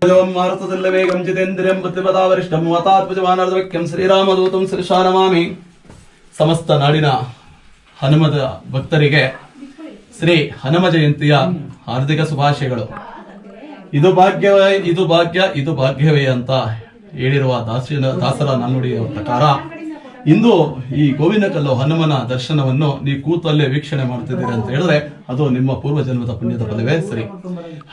ಮಾರುತದಲ್ಲೇ ವೇಗಂ ಜಿತೇಂದ್ರಿಯಂ ಬುದ್ಧಿಮತಾವರಿಷ್ಠಂ ವಾತಾತ್ಮಜವಾನರ್ಧವ್ಯಕ್ಯಂ ಶ್ರೀರಾಮದೂತಂ ಶ್ರೀಶಾನಮಾಮಿ. ಸಮಸ್ತ ನಾಡಿನ ಹನುಮದ ಭಕ್ತರಿಗೆ ಶ್ರೀ ಹನುಮ ಜಯಂತಿಯ ಹಾರ್ದಿಕ ಶುಭಾಶಯಗಳು. ಇದು ಭಾಗ್ಯವೇ, ಇದು ಭಾಗ್ಯ, ಇದು ಭಾಗ್ಯವೇ ಅಂತ ಹೇಳಿರುವ ದಾಸರ ನಾನುಡಿಯ ಪ್ರಕಾರ ಇಂದು ಈ ಗೋವಿನಕಲ್ಲು ಹನುಮನ ದರ್ಶನವನ್ನು ನೀವು ಕೂತಲ್ಲೇ ವೀಕ್ಷಣೆ ಮಾಡ್ತಿದ್ದೀರಿ ಅಂತ ಹೇಳಿದ್ರೆ ಅದು ನಿಮ್ಮ ಪೂರ್ವ ಜನ್ಮದ ಪುಣ್ಯದ ಫಲವೇ ಸರಿ.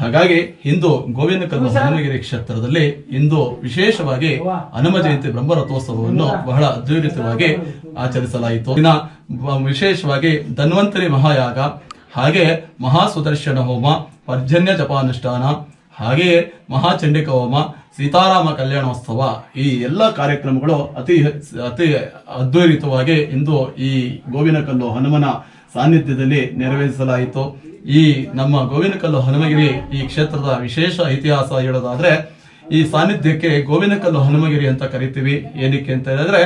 ಹಾಗಾಗಿ ಇಂದು ಗೋವಿನಕಲ್ಲು ಹನುಮಗಿರಿ ಕ್ಷೇತ್ರದಲ್ಲಿ ಇಂದು ವಿಶೇಷವಾಗಿ ಹನುಮ ಜಯಂತಿ ಬ್ರಹ್ಮರಥೋತ್ಸವವನ್ನು ಬಹಳ ಅದ್ಭುತವಾಗಿ ಆಚರಿಸಲಾಯಿತು. ವಿಶೇಷವಾಗಿ ಧನ್ವಂತರಿ ಮಹಾಯಾಗ, ಹಾಗೆ ಮಹಾಸುದರ್ಶನ ಹೋಮ, ಪರ್ಜನ್ಯ ಜಪಾನುಷ್ಠಾನ, ಹಾಗೆಯೇ ಮಹಾಚಂಡಿಕ ಹೋಮ, ಸೀತಾರಾಮ ಕಲ್ಯಾಣೋತ್ಸವ, ಈ ಎಲ್ಲ ಕಾರ್ಯಕ್ರಮಗಳು ಅತಿ ಅದ್ವೈತವಾಗಿ ಇಂದು ಈ ಗೋವಿನಕಲ್ಲು ಹನುಮನ ಸಾನ್ನಿಧ್ಯದಲ್ಲಿ ನೆರವೇರಿಸಲಾಯಿತು. ಈ ನಮ್ಮ ಗೋವಿನಕಲ್ಲು ಹನುಮಗಿರಿ ಈ ಕ್ಷೇತ್ರದ ವಿಶೇಷ ಇತಿಹಾಸ ಹೇಳೋದಾದ್ರೆ, ಈ ಸಾನ್ನಿಧ್ಯಕ್ಕೆ ಗೋವಿನಕಲ್ಲು ಹನುಮಗಿರಿ ಅಂತ ಕರಿತೀವಿ. ಏನಕ್ಕೆ ಅಂತ ಹೇಳಿದ್ರೆ,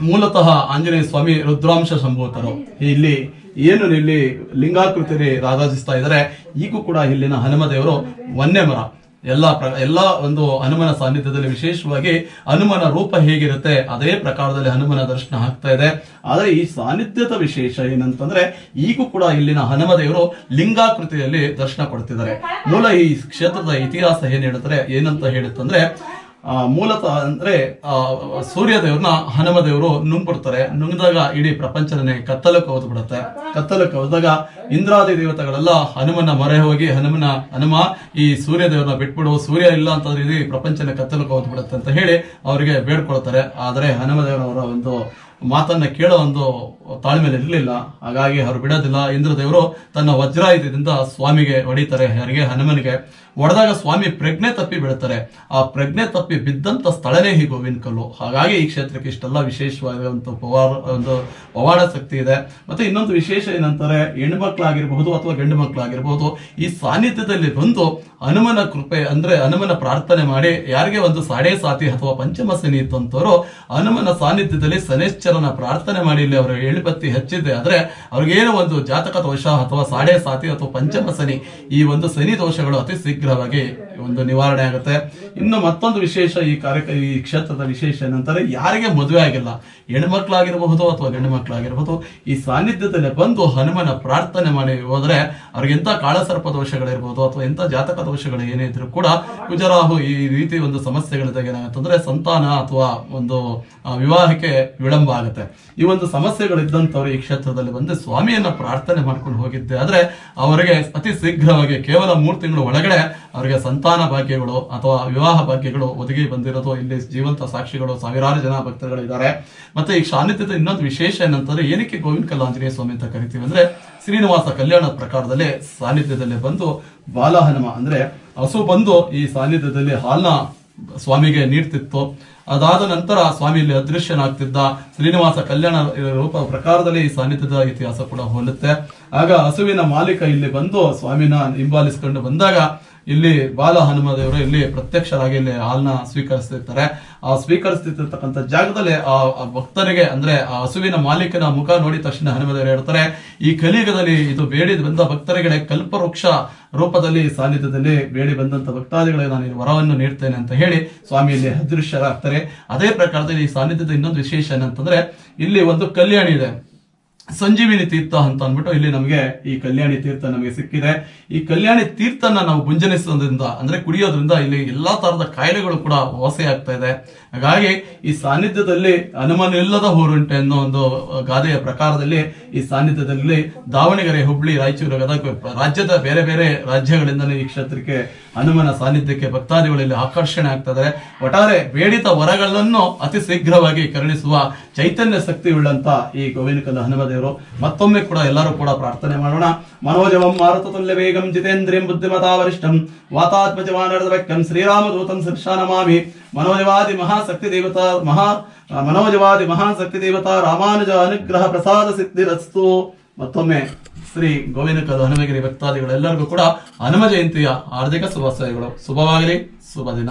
ಮೂಲತಃ ಆಂಜನೇಯ ಸ್ವಾಮಿ ರುದ್ರಾಂಶ ಸಂಭೂತರು ಇಲ್ಲಿ ಲಿಂಗಾಕೃತಿಯಲ್ಲಿ ರಾರಾಜಿಸ್ತಾ ಇದ್ದಾರೆ. ಈಗೂ ಕೂಡ ಇಲ್ಲಿನ ಹನುಮ ದೇವರು ವನ್ಯ ಮರ. ಎಲ್ಲ ಒಂದು ಹನುಮನ ಸಾನ್ನಿಧ್ಯದಲ್ಲಿ ವಿಶೇಷವಾಗಿ ಹನುಮನ ರೂಪ ಹೇಗಿರುತ್ತೆ ಅದೇ ಪ್ರಕಾರದಲ್ಲಿ ಹನುಮನ ದರ್ಶನ ಆಗ್ತಾ ಇದೆ. ಆದರೆ ಈ ಸಾನ್ನಿಧ್ಯದ ವಿಶೇಷ ಏನಂತಂದ್ರೆ, ಈಗೂ ಕೂಡ ಇಲ್ಲಿನ ಹನುಮ ದೇವರು ಲಿಂಗಾಕೃತಿಯಲ್ಲಿ ದರ್ಶನ ಕೊಡ್ತಿದ್ದಾರೆ. ಮೂಲ ಈ ಕ್ಷೇತ್ರದ ಇತಿಹಾಸ ಏನಂತ ಹೇಳುತ್ತಂದ್ರೆ, ಮೂಲತಃ ಅಂದ್ರೆ ಸೂರ್ಯ ದೇವ್ರನ್ನ ಹನುಮ ದೇವರು ನುಂಗ್ಬಿಡ್ತಾರೆ. ನುಂಗಿದಾಗ ಇಡೀ ಪ್ರಪಂಚನೇ ಕತ್ತಲಕ್ಕೆ ಹೋದ್ಬಿಡುತ್ತೆ. ಕತ್ತಲಕ್ಕೆ ಹೋದಾಗ ಇಂದ್ರಾದಿ ದೇವತೆಗಳೆಲ್ಲ ಹನುಮನ ಮೊರೆ ಹೋಗಿ ಹನುಮ ಈ ಸೂರ್ಯ ದೇವ್ರನ್ನ ಬಿಟ್ಬಿಡು, ಸೂರ್ಯ ಇಲ್ಲ ಅಂತಂದ್ರೆ ಇಡೀ ಪ್ರಪಂಚನೇ ಕತ್ತಲಕ್ಕೆ ಹೋದ್ಬಿಡುತ್ತೆ ಅಂತ ಹೇಳಿ ಅವರಿಗೆ ಬೇಡ್ಕೊಳ್ತಾರೆ. ಆದರೆ ಹನುಮ ದೇವರವರ ಒಂದು ಮಾತನ್ನ ಕೇಳೋ ಒಂದು ತಾಳ್ಮೆಯಲ್ಲಿ ಇರಲಿಲ್ಲ. ಹಾಗಾಗಿ ಅವರು ಬಿಡೋದಿಲ್ಲ. ಇಂದ್ರದೇವರು ತನ್ನ ವಜ್ರಾಯುಧದಿಂದ ಸ್ವಾಮಿಗೆ ಹೊಡಿತಾರೆ. ಯಾರಿಗೆ? ಹನುಮನಿಗೆ ಹೊಡೆದಾಗ ಸ್ವಾಮಿ ಪ್ರಜ್ಞೆ ತಪ್ಪಿ ಬೀಳ್ತಾರೆ. ಆ ಪ್ರಜ್ಞೆ ತಪ್ಪಿ ಬಿದ್ದಂತ ಸ್ಥಳನೇ ಈ ಗೋವಿನಕಲ್ಲು. ಹಾಗಾಗಿ ಈ ಕ್ಷೇತ್ರಕ್ಕೆ ಇಷ್ಟೆಲ್ಲ ವಿಶೇಷವಾದಂತ ಒಂದು ಪವಾಡ ಶಕ್ತಿ ಇದೆ. ಮತ್ತೆ ಇನ್ನೊಂದು ವಿಶೇಷ ಏನಂತಾರೆ, ಹೆಣ್ಮಕ್ಳಾಗಿರ್ಬಹುದು ಅಥವಾ ಗಂಡು ಮಕ್ಕಳಾಗಿರ್ಬಹುದು ಈ ಸಾನ್ನಿಧ್ಯದಲ್ಲಿ ಬಂದು ಹನುಮನ ಕೃಪೆ ಅಂದ್ರೆ ಹನುಮನ ಪ್ರಾರ್ಥನೆ ಮಾಡಿ, ಯಾರಿಗೆ ಒಂದು ಸಾಡೆ ಸಾತಿ ಅಥವಾ ಪಂಚಮ ಶನಿ ಇತ್ತಂತವರು ಹನುಮನ ಸಾನ್ನಿಧ್ಯದಲ್ಲಿ ಶನೇಶ್ವರನ ಪ್ರಾರ್ಥನೆ ಮಾಡಿ ಇಲ್ಲಿ ಅವರು ಎಳಿಬತ್ತಿ ಹಚ್ಚಿದ್ದೆ ಆದ್ರೆ ಅವ್ರಿಗೇನೋ ಒಂದು ಜಾತಕ ದೋಷ ಅಥವಾ ಸಾಡೆ ಸಾತಿ ಅಥವಾ ಪಂಚಮ ಶನಿ, ಈ ಒಂದು ಶನಿ ದೋಷಗಳು ಅತಿ ಶೀಘ್ರವಾಗಿ ಒಂದು ನಿವಾರಣೆ ಆಗುತ್ತೆ. ಇನ್ನು ಮತ್ತೊಂದು ವಿಶೇಷ ಈ ಕ್ಷೇತ್ರದ ವಿಶೇಷ ಏನಂತಾರೆ, ಯಾರಿಗೆ ಮದುವೆ ಆಗಿಲ್ಲ, ಹೆಣ್ಮಕ್ಳಾಗಿರಬಹುದು ಅಥವಾ ಗಂಡು ಮಕ್ಕಳಾಗಿರಬಹುದು, ಈ ಸಾನ್ನಿಧ್ಯದಲ್ಲಿ ಬಂದು ಹನುಮನ ಪ್ರಾರ್ಥನೆ ಮಾಡಿ ಹೋದ್ರೆ ಅವ್ರಿಗೆ ಎಂತ ಕಾಳಸರ್ಪ ದೋಷಗಳಿರ್ಬೋದು ಅಥವಾ ಎಂತ ಜಾತಕ ದೋಷಗಳು ಏನೇ ಇದ್ರು ಕೂಡ ಕುಜರಾಹು ಈ ರೀತಿ ಒಂದು ಸಮಸ್ಯೆಗಳಿದ್ದಾಗ ಏನಾಗುತ್ತಂದ್ರೆ ಸಂತಾನ ಅಥವಾ ಒಂದು ವಿವಾಹಕ್ಕೆ ವಿಳಂಬ ಆಗುತ್ತೆ. ಈ ಒಂದು ಸಮಸ್ಯೆಗಳಿದ್ದಂಥವ್ರು ಈ ಕ್ಷೇತ್ರದಲ್ಲಿ ಬಂದು ಸ್ವಾಮಿಯನ್ನ ಪ್ರಾರ್ಥನೆ ಮಾಡ್ಕೊಂಡು ಹೋಗಿದ್ದೆ ಆದ್ರೆ ಅವರಿಗೆ ಅತಿ ಶೀಘ್ರವಾಗಿ ಕೇವಲ 3 ತಿಂಗಳು ಒಳಗಡೆ ಅವರಿಗೆ ಸಂತಾನ ಭಾಗ್ಯಗಳು ಅಥವಾ ವಿವಾಹ ಭಾಗ್ಯಗಳು ಒದಗಿ ಬಂದಿರೋದು ಇಲ್ಲಿ ಜೀವಂತ ಸಾಕ್ಷಿಗಳು ಸಾವಿರಾರು ಜನ ಭಕ್ತರುಗಳಿದ್ದಾರೆ. ಮತ್ತೆ ಈ ಸಾನ್ನಿಧ್ಯದ ಇನ್ನೊಂದು ವಿಶೇಷ ಏನಂತಂದ್ರೆ, ಏನಕ್ಕೆ ಗೋವಿನಕಲ್ಲು ಆಂಜನೇಯ ಸ್ವಾಮಿ ಅಂತ ಕರಿತೀವಿ ಅಂದ್ರೆ, ಶ್ರೀನಿವಾಸ ಕಲ್ಯಾಣ ಪ್ರಕಾರದಲ್ಲಿ ಸಾನ್ನಿಧ್ಯದಲ್ಲಿ ಬಂದು ಬಾಲ ಹನುಮ ಅಂದ್ರೆ ಹಸು ಬಂದು ಈ ಸಾನ್ನಿಧ್ಯದಲ್ಲಿ ಹಾಲ್ನ ಸ್ವಾಮಿಗೆ ನೀಡ್ತಿತ್ತು. ಅದಾದ ನಂತರ ಸ್ವಾಮಿ ಇಲ್ಲಿ ಅದೃಶ್ಯನಾಗ್ತಿದ್ದ. ಶ್ರೀನಿವಾಸ ಕಲ್ಯಾಣ ರೂಪ ಪ್ರಕಾರದಲ್ಲಿ ಈ ಸಾನ್ನಿಧ್ಯದ ಇತಿಹಾಸ ಕೂಡ ಹೋಲುತ್ತೆ. ಆಗ ಹಸುವಿನ ಮಾಲೀಕ ಇಲ್ಲಿ ಬಂದು ಸ್ವಾಮಿನ ಹಿಂಬಾಲಿಸಿಕೊಂಡು ಬಂದಾಗ ಇಲ್ಲಿ ಬಾಲ ಹನುಮ ದೇವರು ಇಲ್ಲಿ ಪ್ರತ್ಯಕ್ಷರಾಗಿ ಇಲ್ಲಿ ಹಾಲ್ನ ಸ್ವೀಕರಿಸ್ತಿರ್ತಾರೆ. ಆ ಸ್ವೀಕರಿಸ್ತಿರ್ತಕ್ಕಂಥ ಜಾಗದಲ್ಲಿ ಆ ಭಕ್ತರಿಗೆ ಅಂದ್ರೆ ಆ ಹಸುವಿನ ಮಾಲೀಕನ ಮುಖ ನೋಡಿದ ತಕ್ಷಣ ಹನುಮದೇವರು ಹೇಳ್ತಾರೆ, ಈ ಕಲಿಯುಗದಲ್ಲಿ ಇದು ಬೇಡಿ ಬಂದ ಭಕ್ತರಿಗೆ ಕಲ್ಪವೃಕ್ಷ ರೂಪದಲ್ಲಿ ಸಾನ್ನಿಧ್ಯದಲ್ಲಿ ಬೇಡಿ ಬಂದಂತ ಭಕ್ತಾದಿಗಳಿಗೆ ನಾನು ವರವನ್ನು ನೀಡ್ತೇನೆ ಅಂತ ಹೇಳಿ ಸ್ವಾಮಿಯಲ್ಲಿ ಅದೃಶ್ಯರಾಗ್ತಾರೆ. ಅದೇ ಪ್ರಕಾರದಲ್ಲಿ ಈ ಸಾನ್ನಿಧ್ಯದ ಇನ್ನೊಂದು ವಿಶೇಷ ಏನಂತಂದ್ರೆ, ಇಲ್ಲಿ ಒಂದು ಕಲ್ಯಾಣಿ ಇದೆ, ಸಂಜೀವಿನಿ ತೀರ್ಥ ಅಂತ ಅಂದ್ಬಿಟ್ಟು ಇಲ್ಲಿ ನಮಗೆ ಈ ಕಲ್ಯಾಣಿ ತೀರ್ಥ ನಮಗೆ ಸಿಕ್ಕಿದೆ. ಈ ಕಲ್ಯಾಣಿ ತೀರ್ಥನ ನಾವು ಗುಂಜನಿಸೋದ್ರಿಂದ ಅಂದ್ರೆ ಕುಡಿಯೋದ್ರಿಂದ ಇಲ್ಲಿ ಎಲ್ಲಾ ತರದ ಕಾಯಿಲೆಗಳು ಕೂಡ ವಾಸಿಯಾಗ್ತಾ ಇದೆ. ಹಾಗಾಗಿ ಈ ಸಾನ್ನಿಧ್ಯದಲ್ಲಿ ಹನುಮನಿಲ್ಲದ ಊರುಂಟೆ ಅನ್ನೋ ಒಂದು ಗಾದೆಯ ಪ್ರಕಾರದಲ್ಲಿ ಈ ಸಾನ್ನಿಧ್ಯದಲ್ಲಿ ದಾವಣಗೆರೆ, ಹುಬ್ಳಿ, ರಾಯಚೂರು, ಗದಗ ರಾಜ್ಯದ ಬೇರೆ ಬೇರೆ ರಾಜ್ಯಗಳಿಂದಲೇ ಈ ಕ್ಷೇತ್ರಕ್ಕೆ ಹನುಮನ ಸಾನ್ನಿಧ್ಯಕ್ಕೆ ಭಕ್ತಾದಿಗಳಲ್ಲಿ ಆಕರ್ಷಣೆ ಆಗ್ತದೆ. ಒಟ್ಟಾರೆ ಬೇಡಿದ ವರಗಳನ್ನು ಅತಿ ಶೀಘ್ರವಾಗಿ ಕರುಣಿಸುವ ಚೈತನ್ಯ ಶಕ್ತಿ ಉಳ್ಳಂತ ಈ ಗೋವಿನಕಲ್ಲು ಹನುಮ ದೇವರು. ಮತ್ತೊಮ್ಮೆ ಕೂಡ ಎಲ್ಲರೂ ಕೂಡ ಪ್ರಾರ್ಥನೆ ಮಾಡೋಣ. ಮನೋಜವಂ ಮಾರುತತುಲ್ಯ ವೇಗಂ ಜಿತೇಂದ್ರಿಯಂ ಬುದ್ಧಿಮತಾವರಿಷ್ಠಂ ವಾತಾತ್ಮಜವಾನರ್ಧವ್ಯಕ್ಯಂ ಶ್ರೀರಾಮದೂತಂ ಶಿರ್ಷಾನಮಾಮಿ. ಮನೋಜವಾದಿ ಮಹಾಶಕ್ತಿ ದೇವತಾ ರಾಮಾನುಜ ಅನುಗ್ರಹ ಪ್ರಸಾದ ಸಿದ್ಧಿರಸ್ತು. ಮತ್ತೊಮ್ಮೆ ಶ್ರೀ ಗೋವಿನಕಲ್ಲು ಹನುಮಗಿರಿ ಭಕ್ತಾದಿಗಳೆಲ್ಲರಿಗೂ ಕೂಡ ಹನುಮ ಜಯಂತಿಯ ಹಾರ್ದಿಕ ಶುಭಾಶಯಗಳು. ಶುಭವಾಗಲಿ. ಶುಭ ದಿನ.